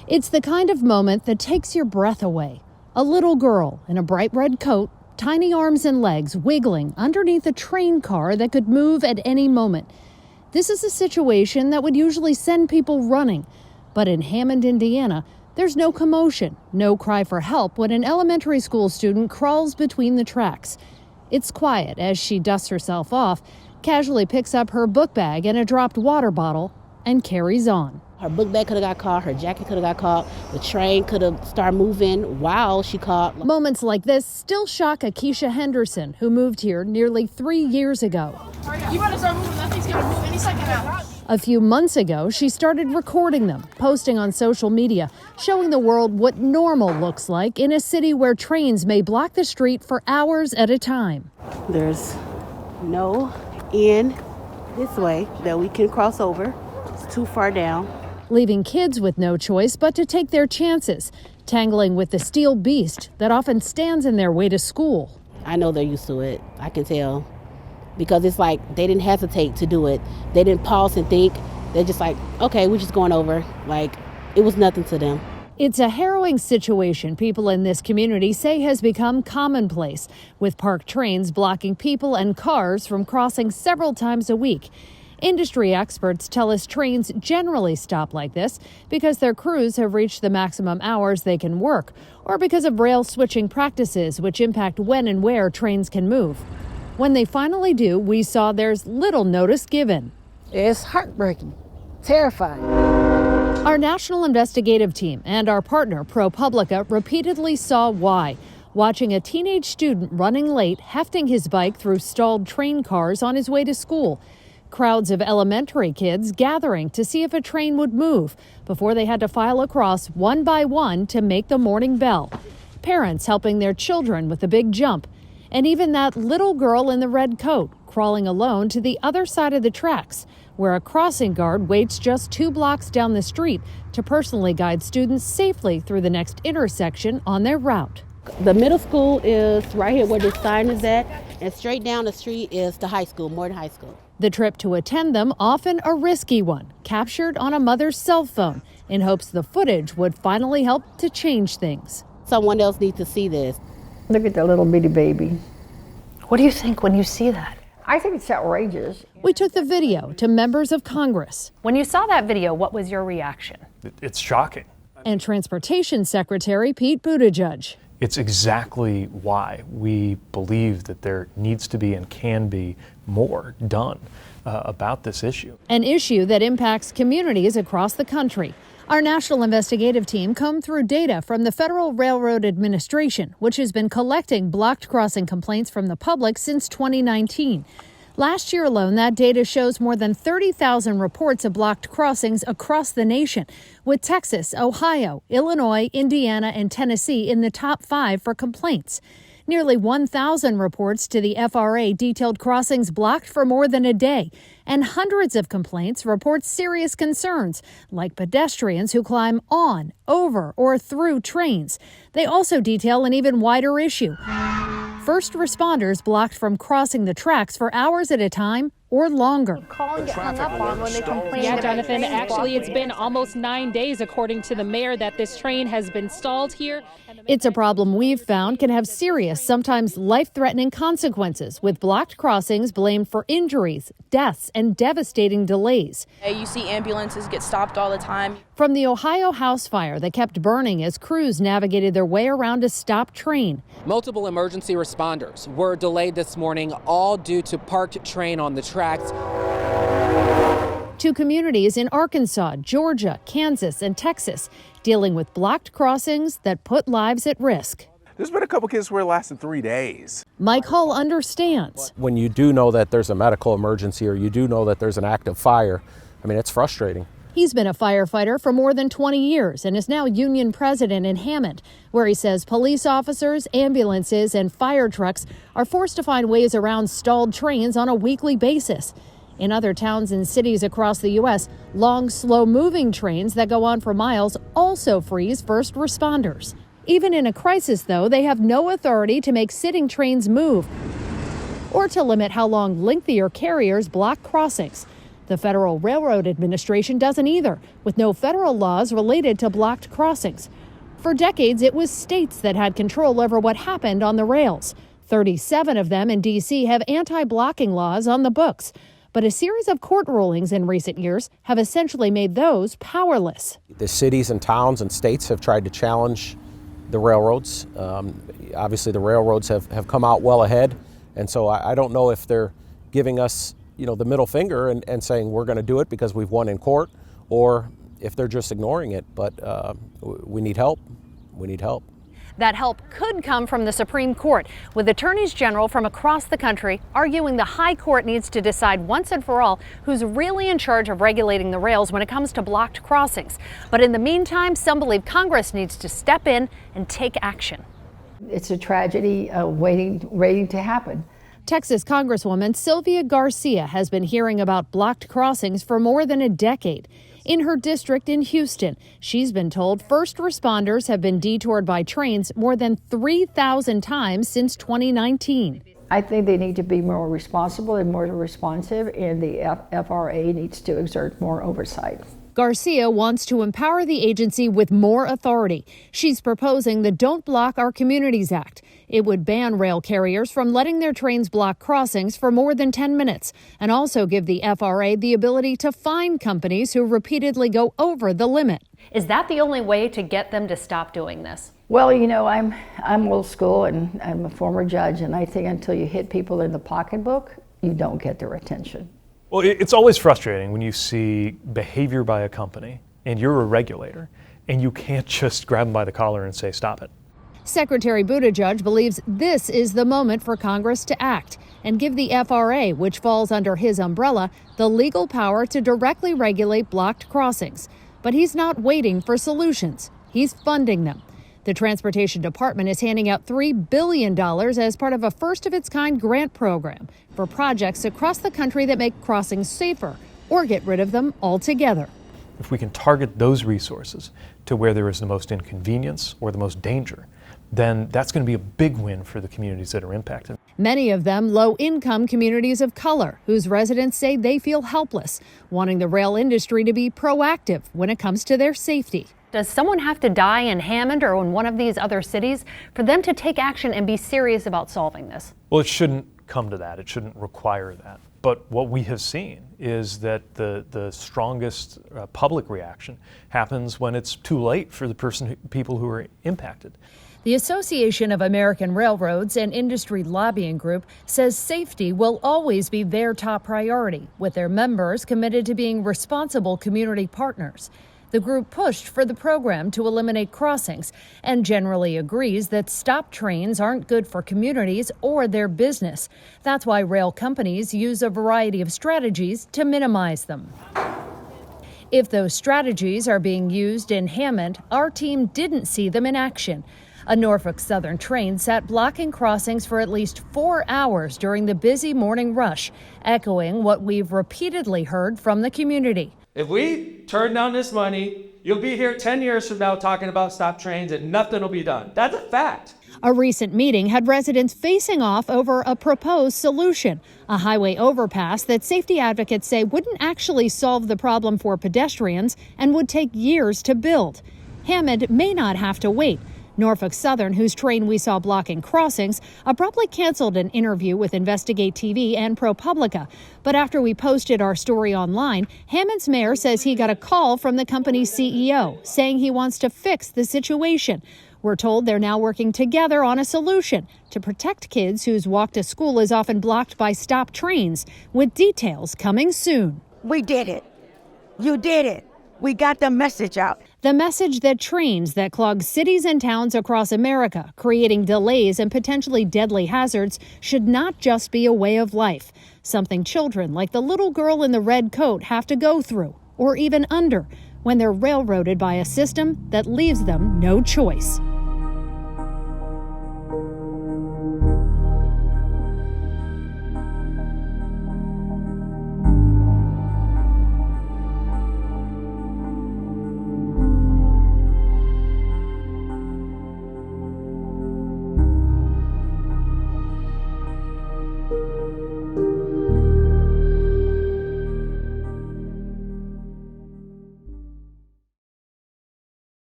It's the kind of moment that takes your breath away. A little girl in a bright red coat, tiny arms and legs wiggling underneath a train car that could move at any moment. This is a situation that would usually send people running. But in Hammond, Indiana, there's no commotion, no cry for help when an elementary school student crawls between the tracks. It's quiet as she dusts herself off, casually picks up her book bag and a dropped water bottle, and carries on. Her book bag could have got caught, her jacket could have got caught, the train could have started moving while she caught. Moments like this still shock Akeisha Henderson, who moved here nearly 3 years ago. You better start moving, that thing's gonna move any second now. A few months ago, she started recording them, posting on social media, showing the world what normal looks like in a city where trains may block the street for hours at a time. There's no end this way that we can cross over. It's too far down. Leaving kids with no choice but to take their chances, tangling with the steel beast that often stands in their way to school. I know they're used to it, I can tell. Because it's like they didn't hesitate to do it. They didn't pause and think. They're just like, okay, we're just going over. Like, it was nothing to them. It's a harrowing situation people in this community say has become commonplace, with parked trains blocking people and cars from crossing several times a week. Industry experts tell us trains generally stop like this because their crews have reached the maximum hours they can work, or because of rail switching practices which impact when and where trains can move. When they finally do, we saw there's little notice given. It's heartbreaking, terrifying. Our national investigative team and our partner, ProPublica, repeatedly saw why, watching a teenage student running late, hefting his bike through stalled train cars on his way to school. Crowds of elementary kids gathering to see if a train would move before they had to file across one by one to make the morning bell. Parents helping their children with the big jump. And even that little girl in the red coat crawling alone to the other side of the tracks, where a crossing guard waits just 2 blocks down the street to personally guide students safely through the next intersection on their route. The middle school is right here where the sign is at, and straight down the street is the high school, Morton High School. The trip to attend them, often a risky one, captured on a mother's cell phone in hopes the footage would finally help to change things. Someone else needs to see this. Look at that little bitty baby. What do you think when you see that? I think it's outrageous. We took the video to members of Congress. When you saw that video, what was your reaction? It's shocking. And Transportation Secretary Pete Buttigieg. It's exactly why we believe that there needs to be and can be more done about this issue. An issue that impacts communities across the country. Our national investigative team combed through data from the Federal Railroad Administration, which has been collecting blocked crossing complaints from the public since 2019. Last year alone, that data shows more than 30,000 reports of blocked crossings across the nation, with Texas, Ohio, Illinois, Indiana, and Tennessee in the top 5 for complaints. Nearly 1,000 reports to the FRA detailed crossings blocked for more than a day, and hundreds of complaints report serious concerns, like pedestrians who climb on, over, or through trains. They also detail an even wider issue. First responders blocked from crossing the tracks for hours at a time or longer. Calling get hung up on when they complain. Yeah, Jonathan, actually it's been almost 9 days, according to the mayor, that this train has been stalled here. It's a problem we've found can have serious, sometimes life-threatening consequences, with blocked crossings blamed for injuries, deaths, and devastating delays. You see ambulances get stopped all the time. From the Ohio house fire that kept burning as crews navigated their way around a stopped train. Multiple emergency responders were delayed this morning, all due to parked train on the tracks. To communities in Arkansas, Georgia, Kansas, and Texas dealing with blocked crossings that put lives at risk. There's been a couple kids where it lasted 3 days. Mike Hull understands. When you do know that there's a medical emergency or you do know that there's an active fire, I mean, it's frustrating. He's been a firefighter for more than 20 years and is now union president in Hammond, where he says police officers, ambulances, and fire trucks are forced to find ways around stalled trains on a weekly basis. In other towns and cities across the U.S., long, slow-moving trains that go on for miles also freeze first responders. Even in a crisis, though, they have no authority to make sitting trains move or to limit how long lengthier carriers block crossings. The Federal Railroad Administration doesn't either, with no federal laws related to blocked crossings. For decades, it was states that had control over what happened on the rails. 37 of them in D.C. have anti-blocking laws on the books. But a series of court rulings in recent years have essentially made those powerless. The cities and towns and states have tried to challenge the railroads. Obviously, the railroads have come out well ahead. And so I don't know if they're giving us, the middle finger and saying we're going to do it because we've won in court, or if they're just ignoring it. But we need help. We need help. That help could come from the Supreme Court, with attorneys general from across the country arguing the High Court needs to decide once and for all who's really in charge of regulating the rails when it comes to blocked crossings. But in the meantime, some believe Congress needs to step in and take action. It's a tragedy waiting to happen. Texas Congresswoman Sylvia Garcia has been hearing about blocked crossings for more than a decade. In her district in Houston, she's been told first responders have been detoured by trains more than 3,000 times since 2019. I think they need to be more responsible and more responsive, and the FRA needs to exert more oversight. Garcia wants to empower the agency with more authority. She's proposing the Don't Block Our Communities Act. It would ban rail carriers from letting their trains block crossings for more than 10 minutes and also give the FRA the ability to fine companies who repeatedly go over the limit. Is that the only way to get them to stop doing this? Well, I'm old school and I'm a former judge, and I think until you hit people in the pocketbook, you don't get their attention. Well, it's always frustrating when you see behavior by a company and you're a regulator and you can't just grab them by the collar and say, stop it. Secretary Buttigieg believes this is the moment for Congress to act and give the FRA, which falls under his umbrella, the legal power to directly regulate blocked crossings. But he's not waiting for solutions. He's funding them. The Transportation Department is handing out $3 billion as part of a first-of-its-kind grant program for projects across the country that make crossings safer or get rid of them altogether. If we can target those resources to where there is the most inconvenience or the most danger, then that's going to be a big win for the communities that are impacted. Many of them low-income communities of color, whose residents say they feel helpless, wanting the rail industry to be proactive when it comes to their safety. Does someone have to die in Hammond or in one of these other cities for them to take action and be serious about solving this? Well, it shouldn't come to that. It shouldn't require that. But what we have seen is that the strongest public reaction happens when it's too late for the people who are impacted. The Association of American Railroads and Industry Lobbying Group says safety will always be their top priority, with their members committed to being responsible community partners. The group pushed for the program to eliminate crossings and generally agrees that stop trains aren't good for communities or their business. That's why rail companies use a variety of strategies to minimize them. If those strategies are being used in Hammond, our team didn't see them in action. A Norfolk Southern train sat blocking crossings for at least 4 hours during the busy morning rush, echoing what we've repeatedly heard from the community. If we turn down this money, you'll be here 10 years from now talking about stop trains and nothing will be done. That's a fact. A recent meeting had residents facing off over a proposed solution, a highway overpass that safety advocates say wouldn't actually solve the problem for pedestrians and would take years to build. Hammond may not have to wait. Norfolk Southern, whose train we saw blocking crossings, abruptly canceled an interview with Investigate TV and ProPublica. But after we posted our story online, Hammond's mayor says he got a call from the company's CEO saying he wants to fix the situation. We're told they're now working together on a solution to protect kids whose walk to school is often blocked by stopped trains, with details coming soon. We did it. You did it. We got the message out. The message that trains that clog cities and towns across America, creating delays and potentially deadly hazards, should not just be a way of life, something children like the little girl in the red coat have to go through, or even under, when they're railroaded by a system that leaves them no choice.